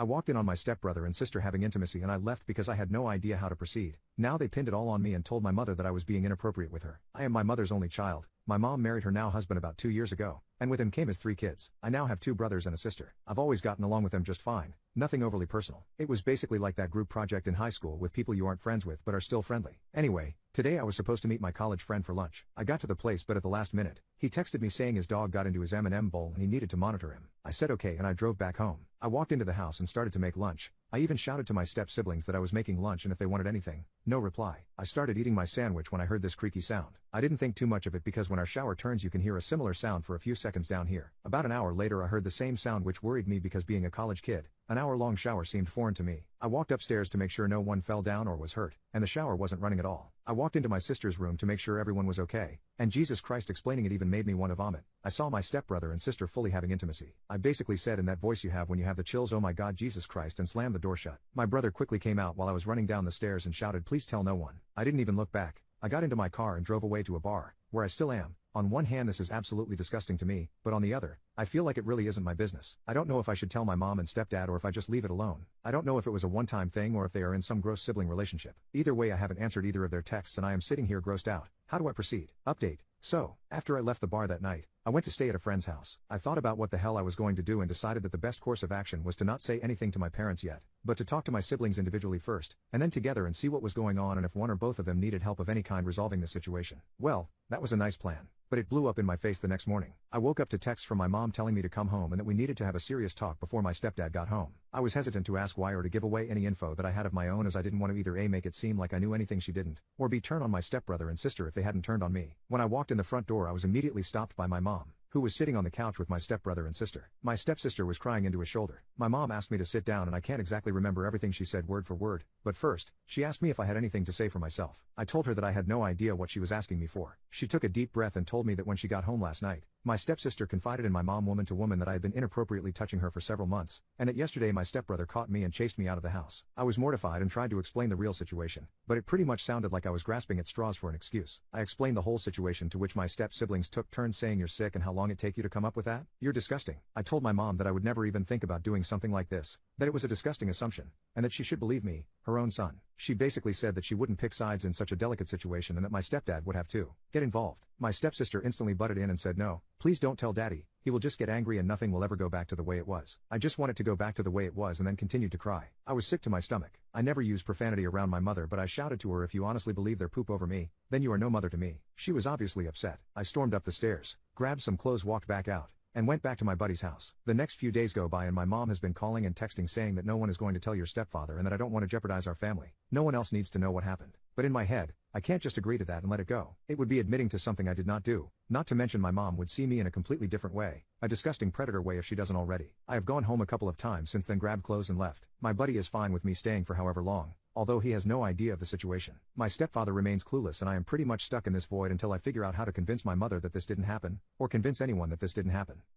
I walked in on my stepbrother and sister having intimacy and I left because I had no idea how to proceed. Now they pinned it all on me and told my mother that I was being inappropriate with her. I am my mother's only child. My mom married her now husband about 2 years ago, and with him came his 3 kids. I now have 2 brothers and a sister. I've always gotten along with them just fine. Nothing overly personal. It was basically like that group project in high school with people you aren't friends with but are still friendly. Anyway, today I was supposed to meet my college friend for lunch. I got to the place but at the last minute, he texted me saying his dog got into his M&M bowl and he needed to monitor him. I said okay and I drove back home. I walked into the house and started to make lunch. I even shouted to my step-siblings that I was making lunch and if they wanted anything. No reply. I started eating my sandwich when I heard this creaky sound. I didn't think too much of it because when our shower turns you can hear a similar sound for a few seconds down here. About an hour later I heard the same sound which worried me because being a college kid, an hour-long shower seemed foreign to me. I walked upstairs to make sure no one fell down or was hurt, and the shower wasn't running at all. I walked into my sister's room to make sure everyone was okay, and Jesus Christ, explaining it even made me want to vomit. I saw my stepbrother and sister fully having intimacy. I basically said in that voice you have when you have the chills, "Oh my God, Jesus Christ," and slammed the door shut. My brother quickly came out while I was running down the stairs and shouted, "Please tell no one." I didn't even look back. I got into my car and drove away to a bar, where I still am. On one hand this is absolutely disgusting to me, but on the other, I feel like it really isn't my business. I don't know if I should tell my mom and stepdad or if I just leave it alone. I don't know if it was a one-time thing or if they are in some gross sibling relationship. Either way I haven't answered either of their texts and I am sitting here grossed out. How do I proceed? Update. So, after I left the bar that night, I went to stay at a friend's house. I thought about what the hell I was going to do and decided that the best course of action was to not say anything to my parents yet, but to talk to my siblings individually first, and then together and see what was going on and if one or both of them needed help of any kind resolving the situation. Well, that was a nice plan. But it blew up in my face the next morning. I woke up to texts from my mom telling me to come home and that we needed to have a serious talk before my stepdad got home. I was hesitant to ask why or to give away any info that I had of my own as I didn't want to either A, make it seem like I knew anything she didn't, or B, turn on my stepbrother and sister if they hadn't turned on me. When I walked in the front door I was immediately stopped by my mom, who was sitting on the couch with my stepbrother and sister. My stepsister was crying into his shoulder. My mom asked me to sit down and I can't exactly remember everything she said word for word, but first, she asked me if I had anything to say for myself. I told her that I had no idea what she was asking me for. She took a deep breath and told me that when she got home last night, my stepsister confided in my mom woman to woman that I had been inappropriately touching her for several months, and that yesterday my stepbrother caught me and chased me out of the house. I was mortified and tried to explain the real situation, but it pretty much sounded like I was grasping at straws for an excuse. I explained the whole situation, to which my step-siblings took turns saying, "You're sick and how long it take you to come up with that? You're disgusting." I told my mom that I would never even think about doing something like this, that it was a disgusting assumption, and that she should believe me, her own son. She basically said that she wouldn't pick sides in such a delicate situation and that my stepdad would have to get involved. My stepsister instantly butted in and said, "No, please don't tell Daddy. He will just get angry and nothing will ever go back to the way it was." I just wanted to go back to the way it was and then continued to cry. I was sick to my stomach. I never used profanity around my mother, but I shouted to her, "If you honestly believe their poop over me, then you are no mother to me." She was obviously upset. I stormed up the stairs, grabbed some clothes, walked back out, and went back to my buddy's house. The next few days go by and my mom has been calling and texting saying that no one is going to tell your stepfather and that I don't want to jeopardize our family. No one else needs to know what happened. But in my head, I can't just agree to that and let it go. It would be admitting to something I did not do. Not to mention my mom would see me in a completely different way, a disgusting predator way if she doesn't already. I have gone home a couple of times since then, grabbed clothes and left. My buddy is fine with me staying for however long, although he has no idea of the situation. My stepfather remains clueless and I am pretty much stuck in this void until I figure out how to convince my mother that this didn't happen, or convince anyone that this didn't happen.